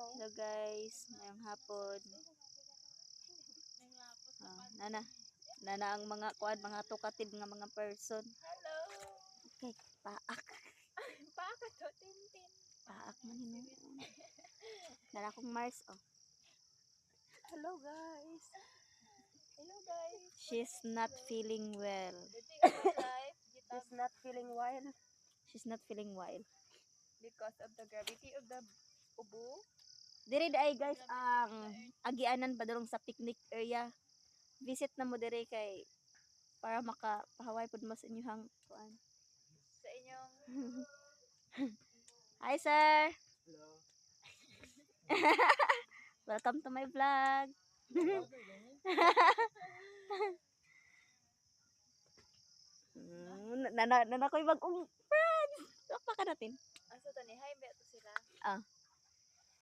Hello guys, ngayong hapon. Nana ang mga kuan, mga tukatid nga mga person. Hello. Okay, paak. Paak to Tintin. Paak man hinuon. Nana akong Mars oh. Hello guys. Hello guys. She's not feeling well. The day of my life, She's not feeling well. She's not feeling well. because of the gravity of the ubo. Diri ay guys ang agianan padulong sa picnic area. Visit na mo diri kay para makapahaway pud mo sa inyong kuan. Sa inyong Hi sir. Hello. Welcome to my vlog. Nana ko'y bagong friends. Pakpa ka natin. asa to ni hi to sila. Ah.